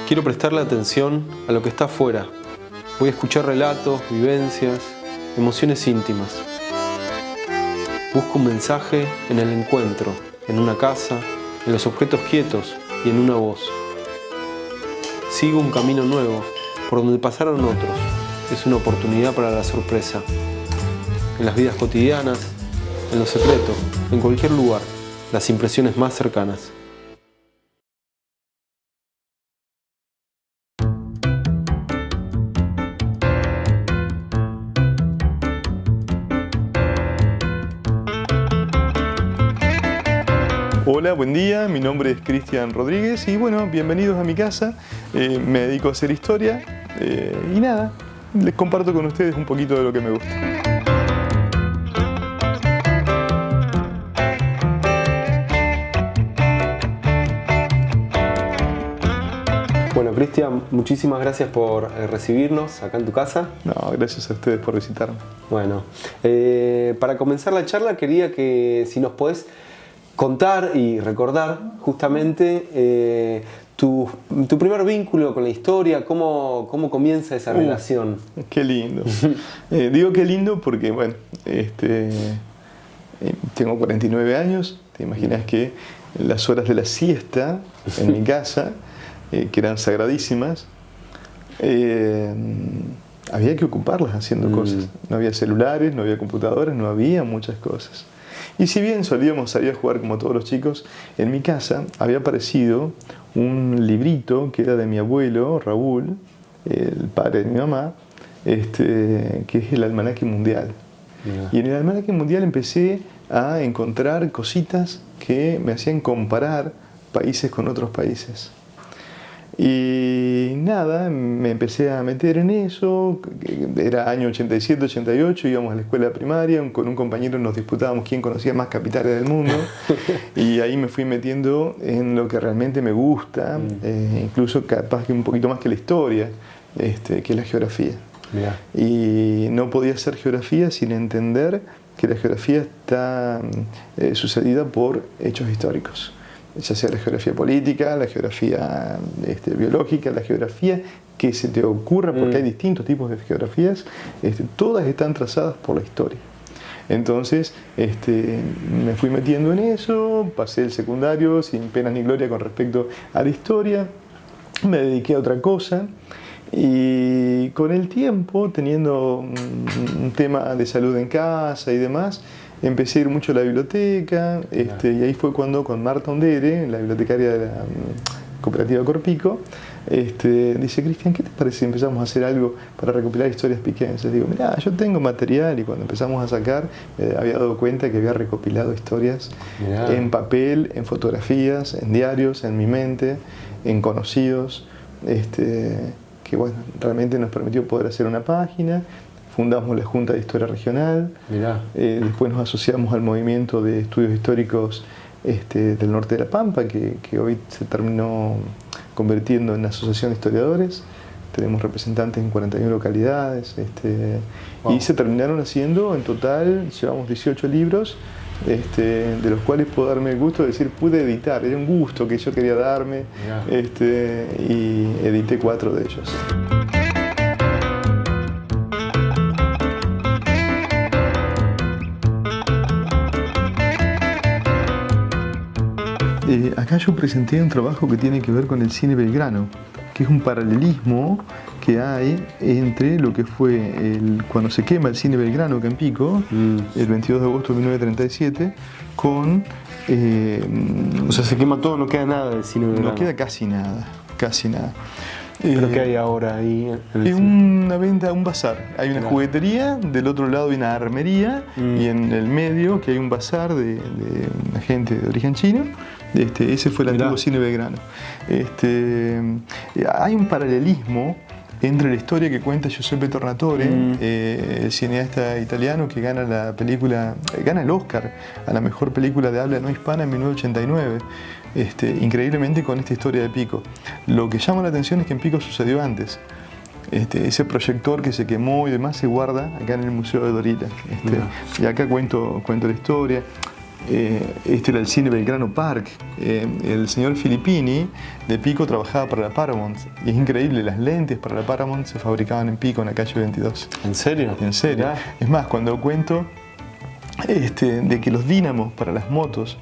Quiero prestarle atención a lo que está afuera. Voy a escuchar relatos, vivencias, emociones íntimas. Busco un mensaje en el encuentro, en una casa, en los objetos quietos y en una voz. Sigo un camino nuevo, por donde pasaron otros. Es una oportunidad para la sorpresa. En las vidas cotidianas, en lo secreto, en cualquier lugar, las impresiones más cercanas. Hola, buen día, mi nombre es Cristian Rodríguez y bueno, bienvenidos a mi casa. Me dedico a hacer historia y nada, les comparto con ustedes un poquito de lo que me gusta. Bueno, Cristian, muchísimas gracias por recibirnos acá en tu casa. No, gracias a ustedes por visitarme. Bueno, para comenzar la charla quería que si nos podés contar y recordar justamente tu primer vínculo con la historia, cómo comienza esa relación. Qué lindo. Digo qué lindo porque, bueno, tengo 49 años, te imaginas que las horas de la siesta en mi casa, que eran sagradísimas, había que ocuparlas haciendo cosas. No había celulares, no había computadoras, no había muchas cosas. Y si bien solíamos salir a jugar como todos los chicos, en mi casa había aparecido un librito que era de mi abuelo, Raúl, el padre de mi mamá, que es el Almanaque Mundial. Yeah. Y en el Almanaque Mundial empecé a encontrar cositas que me hacían comparar países con otros países. Y nada, me empecé a meter en eso, era año 87, 88, íbamos a la escuela primaria, con un compañero nos disputábamos quién conocía más capitales del mundo, y ahí me fui metiendo en lo que realmente me gusta, incluso capaz que un poquito más que la historia, que es la geografía. Yeah. Y no podía hacer geografía sin entender que la geografía está sucedida por hechos históricos. Ya sea la geografía política, la geografía biológica, la geografía que se te ocurra, porque hay distintos tipos de geografías, todas están trazadas por la historia. Entonces me fui metiendo en eso, pasé el secundario sin penas ni gloria con respecto a la historia, me dediqué a otra cosa y con el tiempo, teniendo un tema de salud en casa y demás, empecé a ir mucho a la biblioteca, y ahí fue cuando con Marta Ondere, la bibliotecaria de la cooperativa Corpico, dice: Cristian, ¿qué te parece si empezamos a hacer algo para recopilar historias piquenses? Digo, mirá, yo tengo material, y cuando empezamos a sacar me había dado cuenta que había recopilado historias en papel, en fotografías, en diarios, en mi mente, en conocidos, que bueno, realmente nos permitió poder hacer una página. Fundamos la Junta de Historia Regional, después nos asociamos al movimiento de estudios históricos del norte de La Pampa, que hoy se terminó convirtiendo en Asociación de Historiadores. Tenemos representantes en 41 localidades, y se terminaron haciendo, en total, llevamos 18 libros, de los cuales puedo darme el gusto de decir, pude editar, era un gusto que yo quería darme, y edité 4 de ellos. Acá yo presenté un trabajo que tiene que ver con el cine Belgrano, que es un paralelismo que hay entre lo que fue cuando se quema el cine Belgrano acá en Pico, el 22 de agosto de 1937, con... o sea, se quema todo, no queda nada del cine Belgrano. No queda casi nada, casi nada. ¿Pero qué hay ahora ahí? Es una venta, un bazar. Hay una juguetería, del otro lado hay una armería, y en el medio que hay un bazar de gente de origen chino. Ese fue el antiguo cine Belgrano. Hay un paralelismo entre la historia que cuenta Giuseppe Tornatore, el cineasta italiano que gana la película, gana el Oscar a la mejor película de habla no hispana en 1989. Increíblemente con esta historia de Pico. Lo que llama la atención es que en Pico sucedió antes. Ese proyector que se quemó y demás se guarda acá en el Museo de Dorita. Y acá cuento la historia. Este era el cine Belgrano Park. El señor Filippini de Pico trabajaba para la Paramount. Y es increíble, las lentes para la Paramount se fabricaban en Pico, en la calle 22. ¿En serio? En serio. Mirá. Es más, cuando cuento de que los dínamos para las motos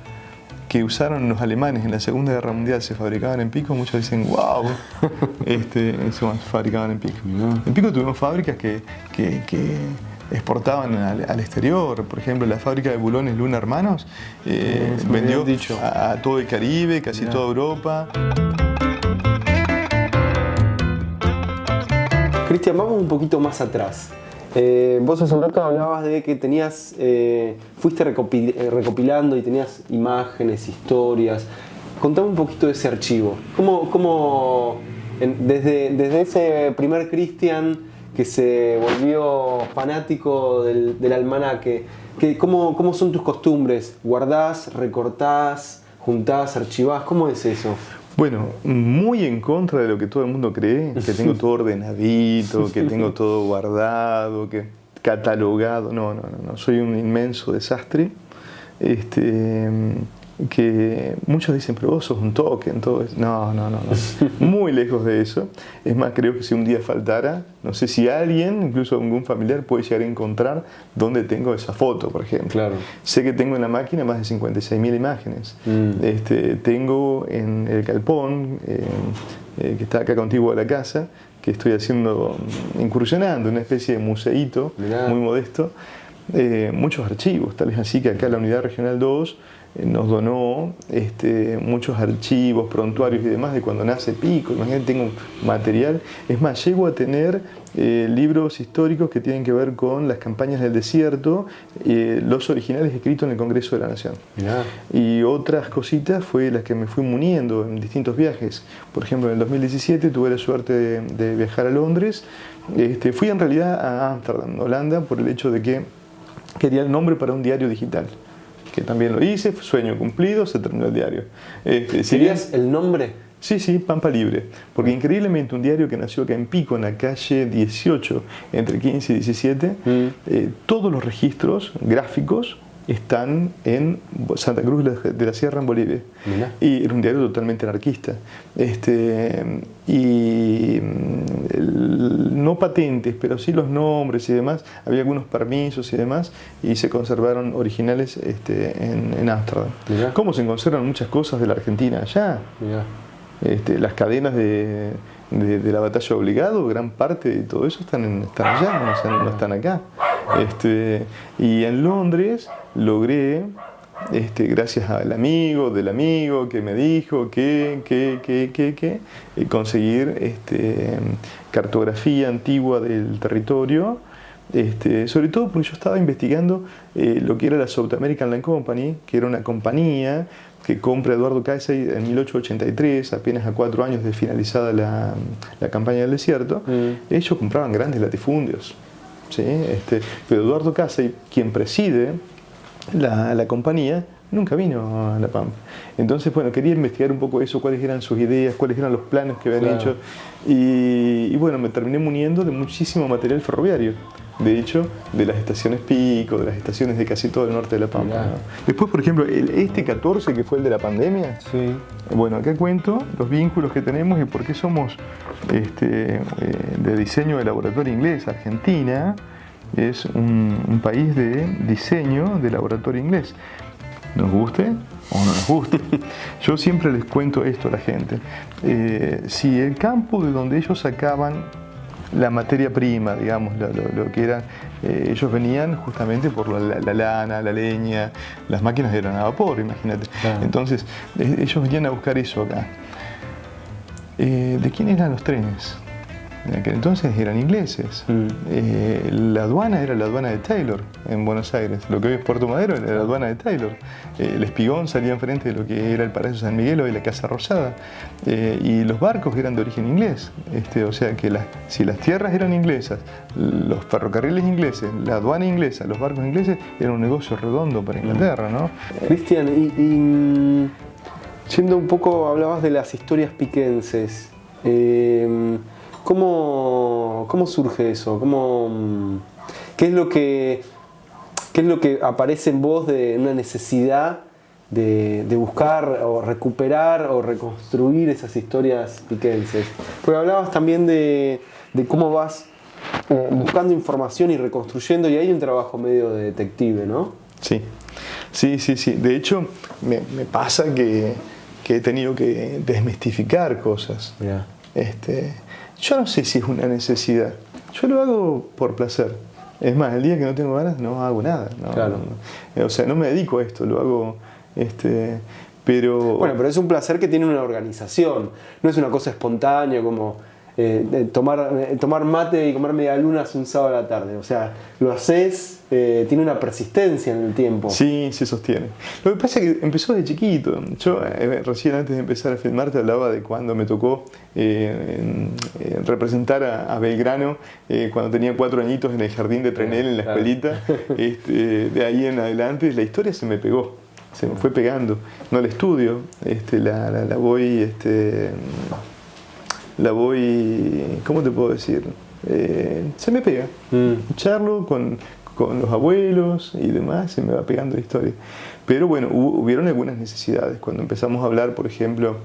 que usaron los alemanes en la Segunda Guerra Mundial se fabricaban en Pico, muchos dicen, wow, se fabricaban en Pico. En Pico tuvimos fábricas que exportaban al exterior. Por ejemplo, la fábrica de bulones Luna Hermanos vendió a todo el Caribe, casi toda Europa. Cristian, vamos un poquito más atrás. Vos hace un rato hablabas de que fuiste recopilando y tenías imágenes, historias. Contame un poquito de ese archivo. Desde ese primer Cristian que se volvió fanático del almanaque, ¿cómo son tus costumbres? ¿Guardás, recortás, juntás, archivás? ¿Cómo es eso? Bueno, muy en contra de lo que todo el mundo cree, que tengo todo ordenadito, que tengo todo guardado, que catalogado. No, soy un inmenso desastre. Que muchos dicen, pero vos sos un toque en todo eso. No. Muy lejos de eso. Es más, creo que si un día faltara, no sé si alguien, incluso algún familiar, puede llegar a encontrar dónde tengo esa foto, por ejemplo. Claro. Sé que tengo en la máquina más de 56.000 imágenes. Tengo en el galpón, que está acá contiguo a la casa, que estoy incursionando en una especie de museíto muy modesto, muchos archivos. Tal es así que acá la Unidad Regional 2 nos donó muchos archivos, prontuarios y demás de cuando nace Pico. Imagínate, tengo material. Es más, llego a tener libros históricos que tienen que ver con las campañas del desierto, los originales escritos en el Congreso de la Nación. Mirá. Y otras cositas fue las que me fui muniendo en distintos viajes. Por ejemplo, en el 2017 tuve la suerte de viajar a Londres. Fui en realidad a Ámsterdam, Holanda, por el hecho de que quería el nombre para un diario digital, que también lo hice, sueño cumplido, se terminó el diario. ¿Querías el nombre? Sí, Pampa Libre, porque increíblemente un diario que nació acá en Pico, en la calle 18, entre 15 y 17, todos los registros gráficos están en Santa Cruz de la Sierra, en Bolivia. Mirá. Y era un diario totalmente anarquista. No patentes, pero sí los nombres y demás. Había algunos permisos y demás, y se conservaron originales en Ámsterdam. Como se conservan muchas cosas de la Argentina allá. Las cadenas de la batalla obligado, gran parte de todo eso están allá, no están acá. Y en Londres logré, gracias al amigo del amigo que me dijo que conseguir cartografía antigua del territorio, sobre todo porque yo estaba investigando lo que era la South American Land Company, que era una compañía que compra Eduardo Casey en 1883, apenas a 4 años de finalizada la campaña del desierto. Ellos compraban grandes latifundios. ¿Sí? Pero Eduardo Casey, quien preside la compañía, nunca vino a La Pampa. Entonces, bueno, quería investigar un poco eso, cuáles eran sus ideas, cuáles eran los planes que habían hecho. Y bueno, me terminé muniendo de muchísimo material ferroviario. De hecho, de las estaciones Pico, de las estaciones de casi todo el norte de La Pampa, ¿no? Después, por ejemplo, 14, que fue el de la pandemia. Sí. Bueno, acá cuento los vínculos que tenemos y por qué somos de diseño de laboratorio inglés. Argentina es un país de diseño de laboratorio inglés. Nos guste o no nos guste. Yo siempre les cuento esto a la gente. Si el campo de donde ellos sacaban la materia prima, digamos, lo que era, ellos venían justamente por la lana, la leña, las máquinas eran a vapor, imagínate. Claro. Entonces, ellos venían a buscar eso acá. ¿De quién eran los trenes? En aquel entonces eran ingleses. La aduana era la aduana de Taylor en Buenos Aires. Lo que hoy es Puerto Madero era la aduana de Taylor. El Espigón salía enfrente de lo que era el Palacio San Miguel, hoy la Casa Rosada. Y los barcos eran de origen inglés. O sea que si las tierras eran inglesas, los ferrocarriles ingleses, la aduana inglesa, los barcos ingleses, era un negocio redondo para Inglaterra, ¿no? Cristian, y yendo un poco, hablabas de las historias piquenses. ¿Cómo surge eso? ¿Qué es ¿Qué es lo que aparece en vos de una necesidad de buscar o recuperar o reconstruir esas historias piquenses? Porque hablabas también de cómo vas buscando información y reconstruyendo, y hay un trabajo medio de detective, ¿no? Sí. De hecho, me pasa que he tenido que desmistificar cosas. Yeah. Yo no sé si es una necesidad. Yo lo hago por placer. Es más, el día que no tengo ganas no hago nada. No, claro. O sea, no me dedico a esto, lo hago... pero... Bueno, pero es un placer que tiene una organización. No es una cosa espontánea como tomar mate y comer medialunas un sábado a la tarde. O sea, lo haces, tiene una persistencia en el tiempo. Sí, se sostiene. Lo que pasa es que empezó de chiquito. Yo recién antes de empezar a filmar te hablaba de cuando me tocó representar a Belgrano cuando tenía 4 añitos en el jardín de Trenel, en la escuelita. De ahí en adelante la historia se me pegó. Se me fue pegando. No la estudio, la voy, ¿cómo te puedo decir? Se me pega. Charlo con los abuelos y demás, se me va pegando la historia. Pero bueno, hubieron algunas necesidades. Cuando empezamos a hablar, por ejemplo,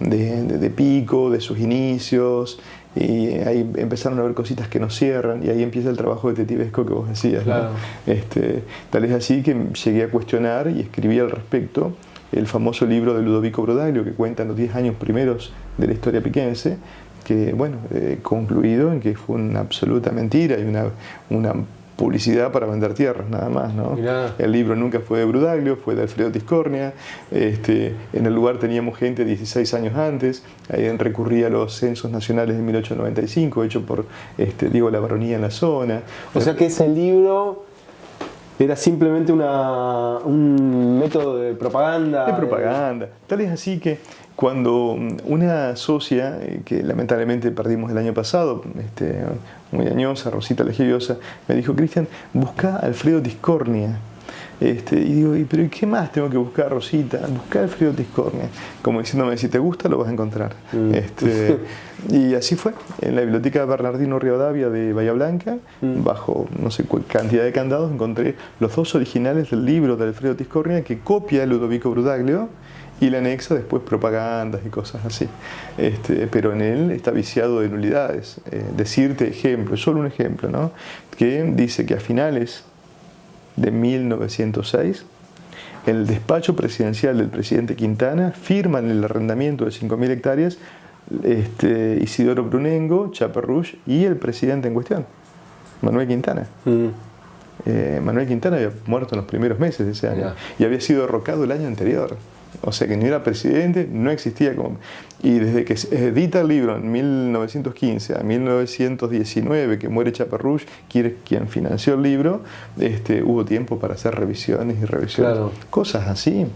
de Pico, de sus inicios, y ahí empezaron a ver cositas que no cierran, y ahí empieza el trabajo detectivesco que vos decías. Claro. ¿No? Tal es así que llegué a cuestionar y escribí al respecto el famoso libro de Ludovico Brodaglio, que cuenta los 10 años primeros de la historia piquense, que, bueno, concluido en que fue una absoluta mentira y una publicidad para vender tierras, nada más, ¿no? Mirá. El libro nunca fue de Brudaglio, fue de Alfredo Tiscornia. En el lugar teníamos gente 16 años antes, ahí recurría a los censos nacionales de 1895, hecho por la baronía en la zona. O sea que ese libro era simplemente un método de propaganda. De propaganda. Tal es así que cuando una socia, que lamentablemente perdimos el año pasado, muy añosa, Rosita Legiosa, me dijo: Cristian, busca a Alfredo Tiscornia. Y digo, ¿pero qué más tengo que buscar, Rosita? Busca a Alfredo Tiscornia. Como diciéndome, si te gusta lo vas a encontrar. Y así fue. En la biblioteca Bernardino Rivadavia de Bahía Blanca, bajo no sé cuál cantidad de candados, encontré los 2 originales del libro de Alfredo Tiscornia, que copia Ludovico Brudaglio y le anexa después propagandas y cosas así. Pero en él está viciado de nulidades. Decirte ejemplo, solo un ejemplo, ¿no? Que dice que a finales de 1906, el despacho presidencial del presidente Quintana firma en el arrendamiento de 5.000 hectáreas Isidoro Brunengo, Chaperruch y el presidente en cuestión, Manuel Quintana. Manuel Quintana había muerto en los primeros meses de ese año y había sido derrocado el año anterior. O sea que no era presidente, no existía como... Y desde que se edita el libro en 1915 a 1919, que muere Chaperruch, quien financió el libro, hubo tiempo para hacer revisiones y revisiones. Claro. Cosas así.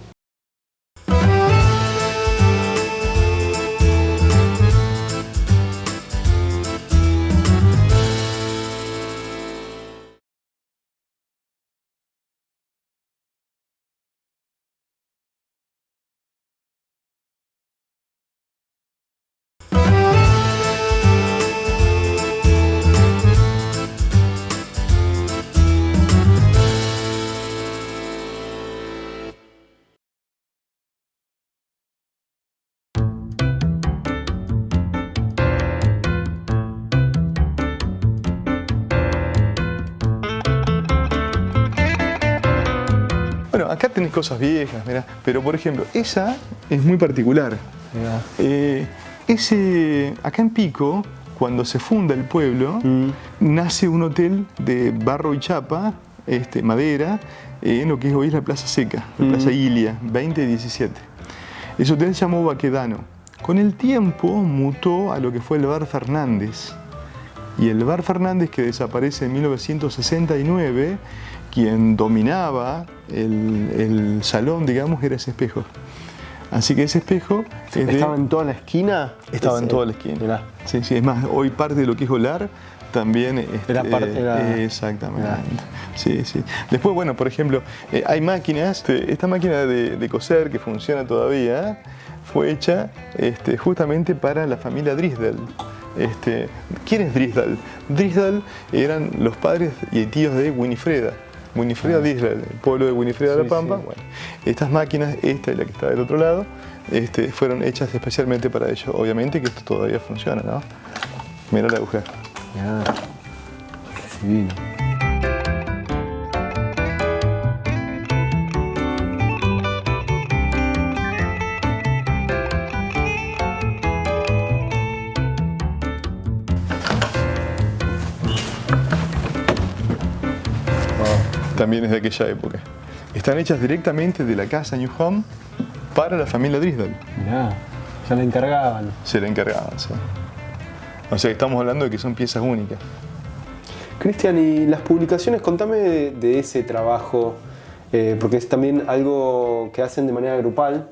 Bueno, acá tenés cosas viejas, mirá, pero por ejemplo, esa es muy particular. Acá en Pico, cuando se funda el pueblo, nace un hotel de barro y chapa, madera, en lo que es hoy la Plaza Seca, la Plaza Ilia, 2017. Ese hotel se llamó Baquedano. Con el tiempo mutó a lo que fue el Bar Fernández. Y el Bar Fernández, que desaparece en 1969, quien dominaba el salón, digamos, era ese espejo. Así que ese espejo... ¿Estaba en toda la esquina? Estaba en toda la esquina. Sí, es más, hoy parte de lo que es Olar también... Exactamente. Sí. Después, bueno, por ejemplo, hay máquinas. Esta máquina de coser que funciona todavía fue hecha justamente para la familia Drisdel. ¿Quién es Drisdel? Drisdel eran los padres y tíos de Winifreda. Winifreda Díaz, el pueblo de Winifreda de la Pampa. Sí. Bueno, estas máquinas, esta y la que está del otro lado, fueron hechas especialmente para ello. Obviamente que esto todavía funciona, ¿no? Mira la agujero. Ya. Qué divino. También es de aquella época. Están hechas directamente de la casa New Home para la familia Driscoll. Mirá, ya la encargaban. Se la encargaban, sí. O sea que estamos hablando de que son piezas únicas. Cristian, y las publicaciones, contame de ese trabajo, porque es también algo que hacen de manera grupal.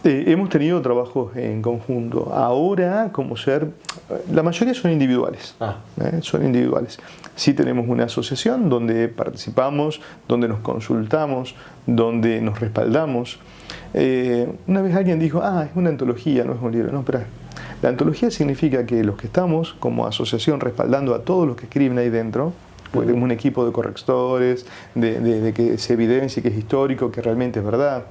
Hemos tenido trabajos en conjunto. Ahora, la mayoría son individuales. Son individuales. Sí tenemos una asociación donde participamos, donde nos consultamos, donde nos respaldamos. Una vez alguien dijo, es una antología, no es un libro. No, espera. La antología significa que los que estamos como asociación respaldando a todos los que escriben ahí dentro, porque tenemos un equipo de correctores, de que se evidencie que es histórico, que realmente es verdad.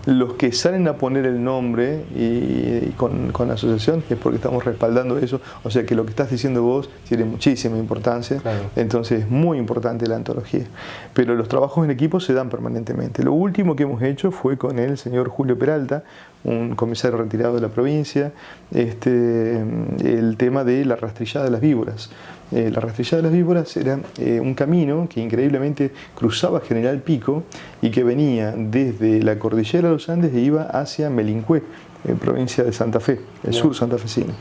Los que salen a poner el nombre y con la asociación es porque estamos respaldando eso, o sea que lo que estás diciendo vos tiene muchísima importancia. Claro. Entonces es muy importante la antología, pero los trabajos en equipo se dan permanentemente. Lo último que hemos hecho fue con el señor Julio Peralta, un comisario retirado de la provincia, el tema de la rastrillada de las víboras. La rastrillada de las víboras era un camino que increíblemente cruzaba General Pico y que venía desde la cordillera de los Andes e iba hacia Melincué, provincia de Santa Fe, el sur santafesino.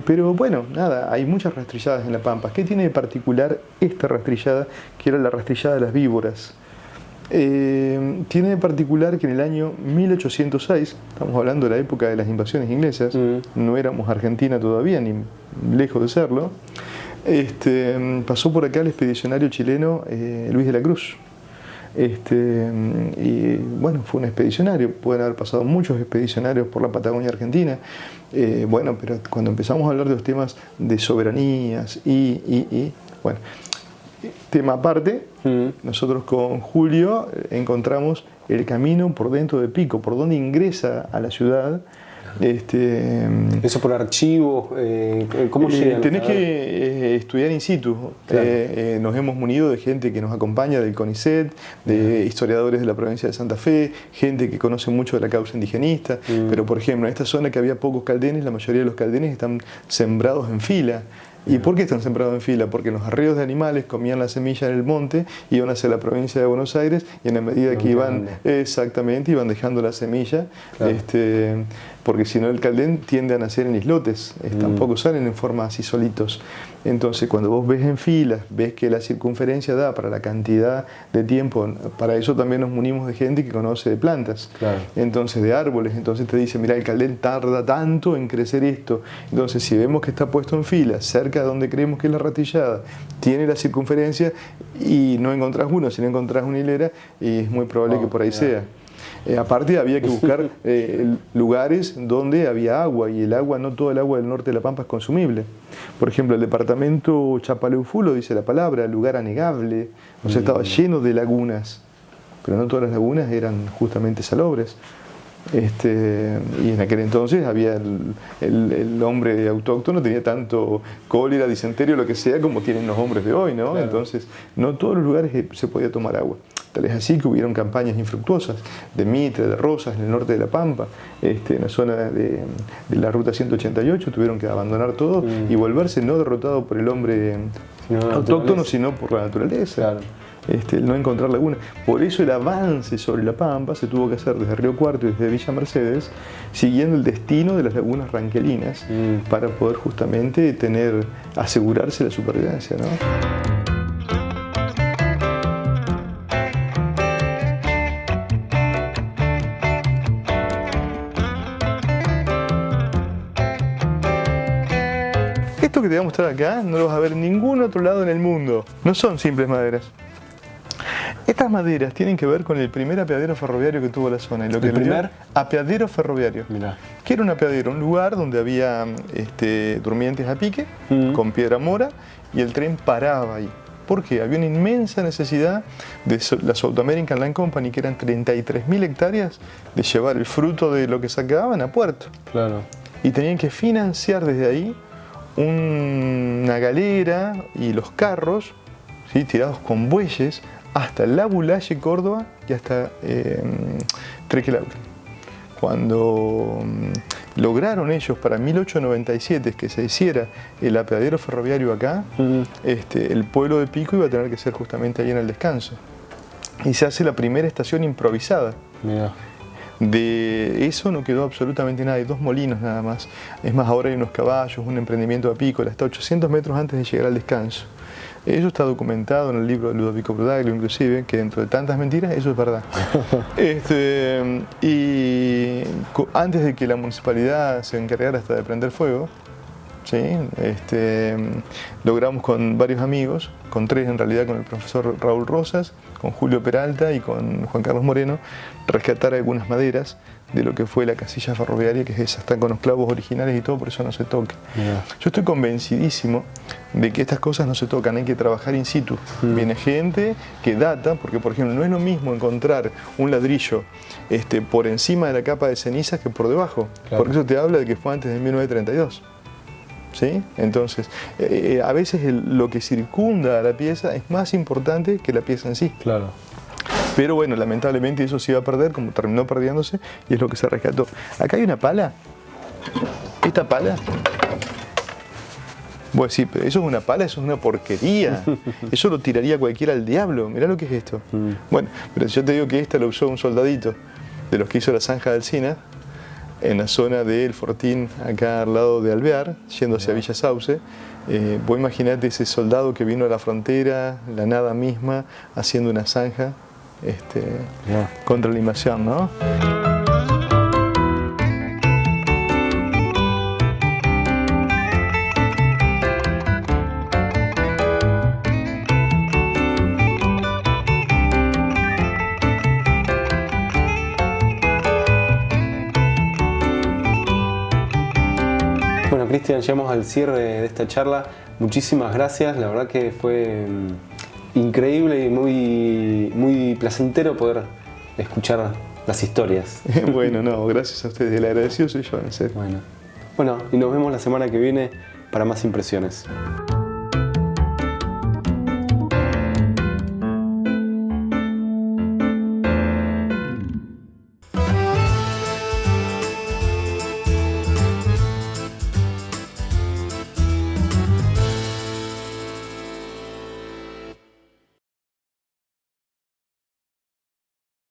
Pero bueno, nada, hay muchas rastrilladas en La Pampa. ¿Qué tiene de particular esta rastrillada, que era la rastrillada de las víboras? Tiene de particular que en el año 1806, estamos hablando de la época de las invasiones inglesas, no éramos Argentina todavía, ni lejos de serlo, pasó por acá el expedicionario chileno Luis de la Cruz. Y bueno, fue un expedicionario, pueden haber pasado muchos expedicionarios por la Patagonia Argentina, bueno, pero cuando empezamos a hablar de los temas de soberanías bueno, tema aparte, nosotros con Julio encontramos el camino por dentro de Pico, por donde ingresa a la ciudad. Eso por archivos, ¿cómo llegan? Tenés que estudiar in situ. Claro. Nos hemos munido de gente que nos acompaña del CONICET, de historiadores de la provincia de Santa Fe, gente que conoce mucho de la causa indigenista. Pero por ejemplo, en esta zona que había pocos caldenes, la mayoría de los caldenes están sembrados en fila. ¿Y por qué están sembrados en fila? Porque los arreos de animales comían la semilla en el monte, iban hacia la provincia de Buenos Aires y en la medida que iban dejando la semilla, claro. Porque si no el caldén tiende a nacer en islotes, tampoco salen en forma así solitos. Entonces cuando vos ves en filas, ves que la circunferencia da para la cantidad de tiempo, para eso también nos munimos de gente que conoce de plantas, claro. Entonces de árboles, entonces te dice, mira, el caldén tarda tanto en crecer esto, entonces si vemos que está puesto en fila, cerca de donde creemos que es la rastrillada, tiene la circunferencia y no encontrás uno, si no encontrás una hilera, y es muy probable que por ahí sea. Aparte había que buscar lugares donde había agua, y el agua, no todo el agua del norte de La Pampa es consumible. Por ejemplo, el departamento Chapaleufú, dice la palabra, lugar anegable, o sea, estaba lleno de lagunas, pero no todas las lagunas eran justamente salobres. Y en aquel entonces había el hombre autóctono tenía tanto cólera, disenterio, lo que sea, como tienen los hombres de hoy, ¿no? Claro. Entonces, no en todos los lugares se podía tomar agua. Tal es así que hubieron campañas infructuosas de Mitre, de Rosas, en el norte de La Pampa, en la zona de la ruta 188, tuvieron que abandonar todo y volverse no derrotado por el hombre autóctono, sino por la naturaleza. Claro. No encontrar lagunas. Por eso el avance sobre La Pampa se tuvo que hacer desde Río Cuarto y desde Villa Mercedes, siguiendo el destino de las lagunas ranquelinas, para poder justamente asegurarse la supervivencia, ¿no? Esto que te voy a mostrar acá no lo vas a ver en ningún otro lado en el mundo. No son simples maderas. Estas maderas tienen que ver con el primer apeadero ferroviario que tuvo la zona. Y lo que ¿El primer? Apeadero ferroviario. Mirá. ¿Qué era un apeadero? Un lugar donde había durmientes a pique, con piedra mora, y el tren paraba ahí. porque había una inmensa necesidad de la South American Land Company, que eran 33.000 hectáreas, de llevar el fruto de lo que sacaban a puerto. Claro. Y tenían que financiar desde ahí una galera y los carros, ¿sí?, tirados con bueyes hasta La Bulaye, Córdoba, y hasta Trequelauquen. Cuando lograron ellos para 1897 que se hiciera el apeadero ferroviario acá, el pueblo de Pico iba a tener que ser justamente ahí en el Descanso. Y se hace la primera estación improvisada. Mirá. De eso no quedó absolutamente nada, hay 2 molinos nada más. Es más, ahora hay unos caballos, un emprendimiento apícola, está a 800 metros antes de llegar al Descanso. Eso está documentado en el libro de Ludovico Brudaglio, inclusive, que dentro de tantas mentiras, eso es verdad. Y antes de que la municipalidad se encargara hasta de prender fuego, ¿sí?, logramos con varios amigos, con 3 en realidad, con el profesor Raúl Rosas, con Julio Peralta y con Juan Carlos Moreno, rescatar algunas maderas de lo que fue la casilla ferroviaria, que es esa, están con los clavos originales y todo, por eso no se toca. Yo estoy convencidísimo de que estas cosas no se tocan, hay que trabajar in situ. Viene gente que data, porque por ejemplo no es lo mismo encontrar un ladrillo por encima de la capa de cenizas que por debajo, porque eso te habla de que fue antes de 1932. ¿Sí? Entonces, a veces lo que circunda a la pieza es más importante que la pieza en sí. Claro. Pero bueno, lamentablemente eso se iba a perder, como terminó perdiéndose, y es lo que se rescató. Acá hay una pala. Esta pala. Voy a decir, pero eso es una pala, eso es una porquería. Eso lo tiraría cualquiera al diablo. Mirá lo que es esto. Bueno, pero yo te digo que esta lo usó un soldadito de los que hizo la zanja del Sina, en la zona del Fortín, acá al lado de Alvear, yendo hacia Villa Sauce. Vos imaginate ese soldado que vino a la frontera, la nada misma, haciendo una zanja contra la invasión, ¿no? Bueno, Cristian, llegamos al cierre de esta charla. Muchísimas gracias, la verdad que fue increíble y muy placentero poder escuchar las historias. Bueno, no, gracias a ustedes, el agradecido soy yo, en serio. Bueno, y nos vemos la semana que viene para más impresiones.